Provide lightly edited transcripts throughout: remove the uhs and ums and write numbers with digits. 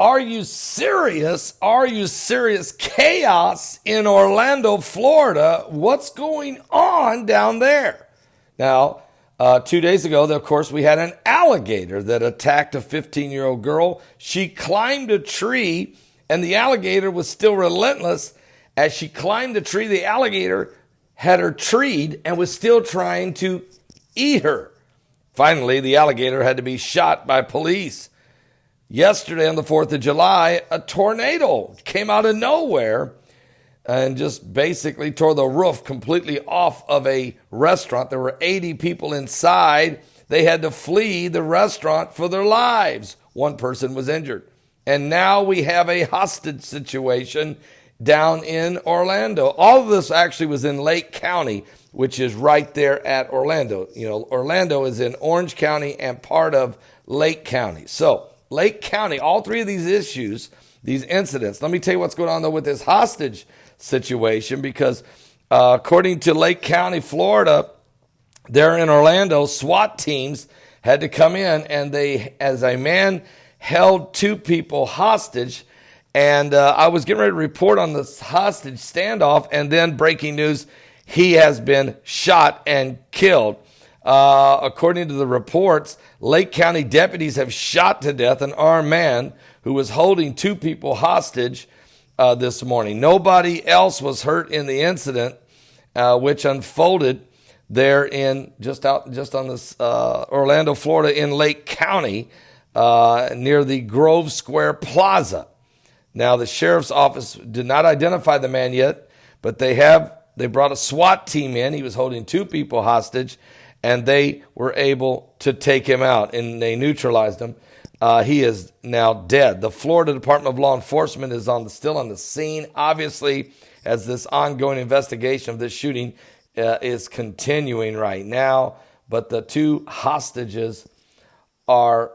Are you serious? Are you serious? Chaos in Orlando, Florida. What's going on down there? Now, 2 days ago, of course, we had an alligator that attacked a 15-year-old girl. She climbed a tree, and the alligator was still relentless. As she climbed the tree, the alligator had her treed and was still trying to eat her. Finally, the alligator had to be shot by police. Yesterday, on the 4th of July, a tornado came out of nowhere and just basically tore the roof completely off of a restaurant. There were 80 people inside. They had to flee the restaurant for their lives. One person was injured. And now we have a hostage situation down in Orlando. All of this actually was in Lake County, which is right there at Orlando. You know, Orlando is in Orange County and part of Lake County. So, Lake County, all three of these issues, these incidents. Let me tell you what's going on, though, with this hostage situation, because according to Lake County, Florida, there in Orlando, SWAT teams had to come in, and they, as a man held 2 people hostage, and I was getting ready to report on this hostage standoff, and then breaking news, he has been shot and killed. According to the reports, Lake County deputies have shot to death an armed man who was holding 2 people hostage this morning. Nobody else was hurt in the incident, which unfolded there in just on this Orlando, Florida, in Lake County, near the Grove Square Plaza. Now, the sheriff's office did not identify the man yet, but they brought a SWAT team in. He was holding 2 people hostage, and they were able to take him out, and they neutralized him. He is now dead. The Florida Department of Law Enforcement is still on the scene, obviously, as this ongoing investigation of this shooting is continuing right now. But the 2 hostages are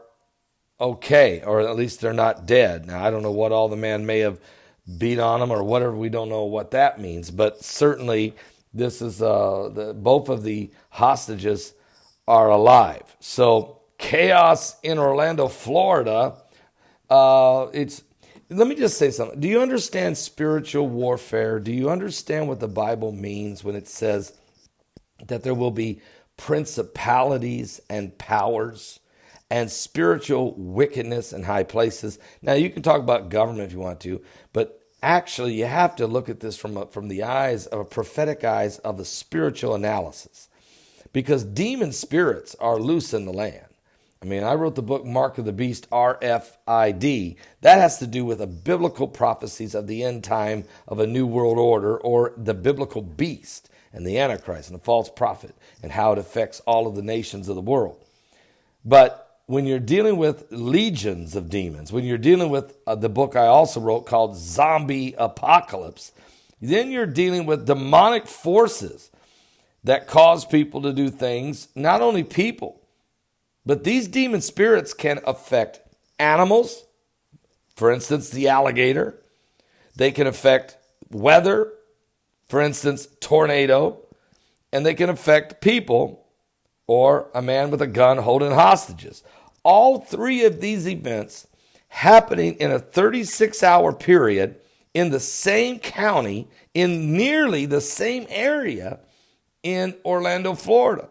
okay, or at least they're not dead. Now, I don't know what all the man may have beat on them or whatever. We don't know what that means, but certainly this is both of the hostages are alive. So chaos in Orlando, Florida. Let me just say something. Do you understand spiritual warfare? Do you understand what the Bible means when it says that there will be principalities and powers and spiritual wickedness in high places? Now, you can talk about government if you want to, but actually, you have to look at this from the eyes of prophetic eyes of the spiritual analysis, because demon spirits are loose in the land. I mean, I wrote the book Mark of the Beast, RFID. That has to do with the biblical prophecies of the end time of a new world order, or the biblical beast and the Antichrist and the false prophet, and how it affects all of the nations of the world. But when you're dealing with legions of demons, when you're dealing with the book I also wrote called Zombie Apocalypse, then you're dealing with demonic forces that cause people to do things, not only people, but these demon spirits can affect animals, for instance, the alligator. They can affect weather, for instance, tornado, and they can affect people, or a man with a gun holding hostages. All 3 of these events happening in a 36-hour period in the same county, in nearly the same area in Orlando, Florida.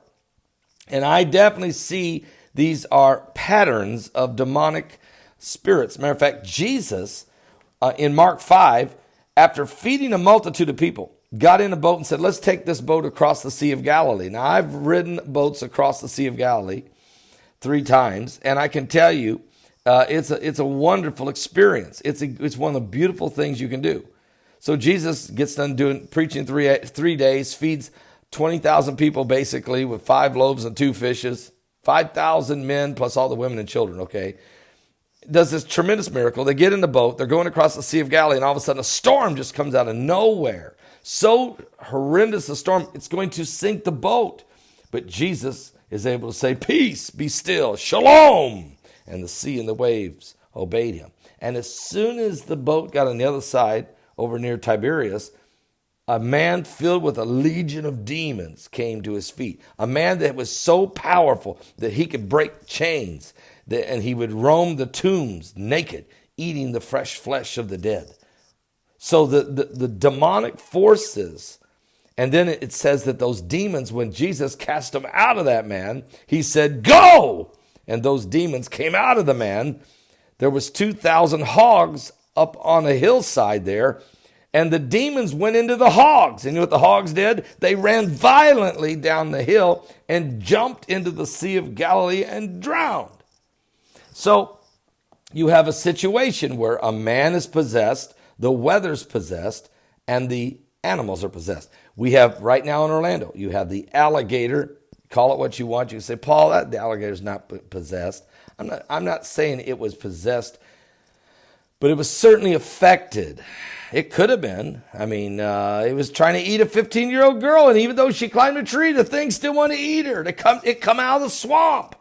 And I definitely see these are patterns of demonic spirits. Matter of fact, Jesus, in Mark 5, after feeding a multitude of people, got in a boat and said, let's take this boat across the Sea of Galilee. Now, I've ridden boats across the Sea of Galilee 3 times, and I can tell you, it's a wonderful experience. It's one of the beautiful things you can do. So Jesus gets done preaching 3 days, feeds 20,000 people basically with 5 loaves and 2 fishes, 5,000 men plus all the women and children, okay? Does this tremendous miracle. They get in the boat, they're going across the Sea of Galilee, and all of a sudden a storm just comes out of nowhere. So horrendous a storm, it's going to sink the boat. But Jesus is able to say, peace, be still, shalom. And the sea and the waves obeyed him. And as soon as the boat got on the other side, over near Tiberias, a man filled with a legion of demons came to his feet. A man that was so powerful that he could break chains, and he would roam the tombs naked, eating the fresh flesh of the dead. So the demonic forces, and then it says that those demons, when Jesus cast them out of that man, he said, go! And those demons came out of the man. There was 2,000 hogs up on a hillside there, and the demons went into the hogs. And you know what the hogs did? They ran violently down the hill and jumped into the Sea of Galilee and drowned. So you have a situation where a man is possessed, the weather's possessed, and the animals are possessed. We have right now in Orlando, you have the alligator. Call it what you want. You can say, Paul, the alligator's not possessed. I'm not saying it was possessed, but it was certainly affected. It could have been. I mean, it was trying to eat a 15-year-old girl, and even though she climbed a tree, the thing still wanted to eat her. It come out of the swamp.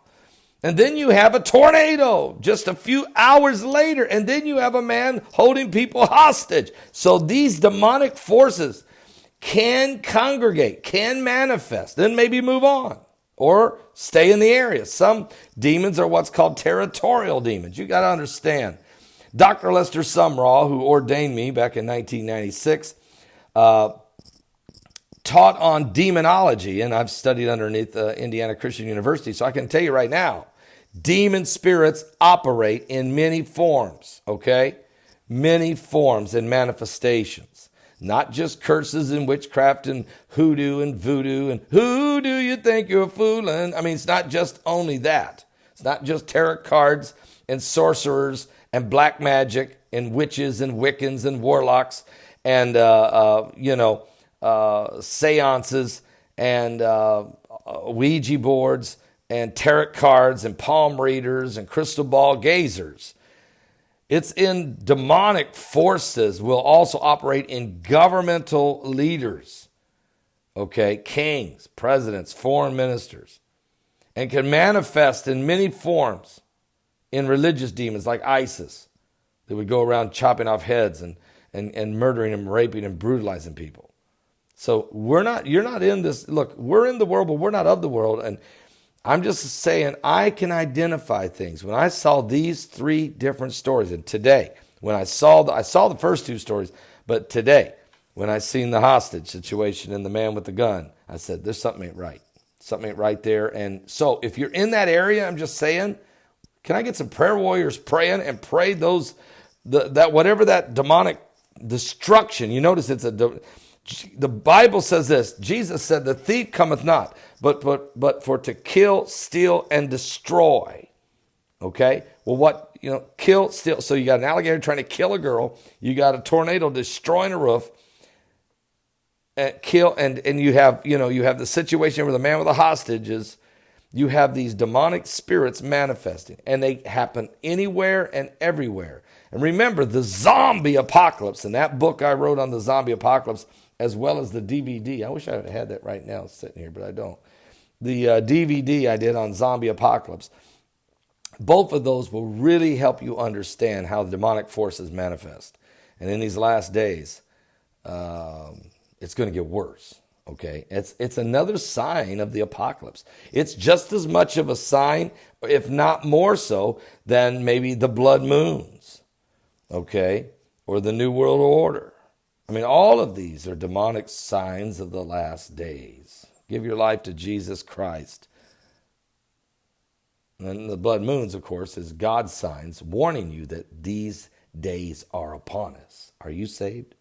And then you have a tornado just a few hours later, and then you have a man holding people hostage. So these demonic forces can congregate, can manifest, then maybe move on or stay in the area. Some demons are what's called territorial demons. You got to understand. Dr. Lester Sumrall, who ordained me back in 1996, taught on demonology, and I've studied underneath Indiana Christian University, so I can tell you right now, demon spirits operate in many forms, okay? Many forms and manifestations. Not just curses and witchcraft and hoodoo and voodoo and who do you think you're fooling? I mean, it's not just only that. It's not just tarot cards and sorcerers and black magic and witches and Wiccans and warlocks and, seances and Ouija boards and tarot cards and palm readers and crystal ball gazers. It's in demonic forces will also operate in governmental leaders, okay, kings, presidents, foreign ministers, and can manifest in many forms in religious demons like ISIS. They would go around chopping off heads and murdering and raping and brutalizing people. So you're not in this. Look, we're in the world, but we're not of the world. And I'm just saying I can identify things. When I saw these three different stories, and today, when I saw the first two stories, but today, when I seen the hostage situation and the man with the gun, I said, there's something ain't right. Something ain't right there. And so if you're in that area, I'm just saying, can I get some prayer warriors praying and pray that whatever that demonic destruction, you notice the Bible says this, Jesus said, the thief cometh not, but for to kill, steal, and destroy. Okay? Well, kill, steal. So you got an alligator trying to kill a girl. You got a tornado destroying a roof. And you have the situation where the man with the hostages, you have these demonic spirits manifesting. And they happen anywhere and everywhere. And remember, the zombie apocalypse, and that book I wrote on the zombie apocalypse, as well as the DVD. I wish I had that right now sitting here, but I don't. The DVD I did on zombie apocalypse. Both of those will really help you understand how the demonic forces manifest. And in these last days, it's going to get worse. Okay, it's another sign of the apocalypse. It's just as much of a sign, if not more so, than maybe the blood moons. Okay, or the New World Order. I mean, all of these are demonic signs of the last days. Give your life to Jesus Christ. And the blood moons, of course, is God's signs warning you that these days are upon us. Are you saved?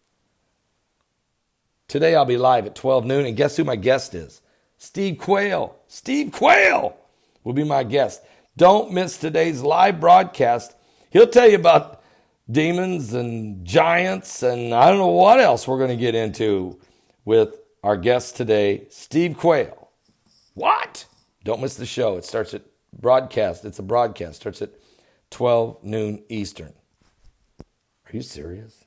Today I'll be live at 12 noon, and guess who my guest is? Steve Quayle. Steve Quayle will be my guest. Don't miss today's live broadcast. He'll tell you about demons and giants, and I don't know what else we're going to get into with our guest today, Steve Quayle. What? Don't miss the show. It starts at broadcast. It's a broadcast. Starts at 12 noon Eastern. Are you serious?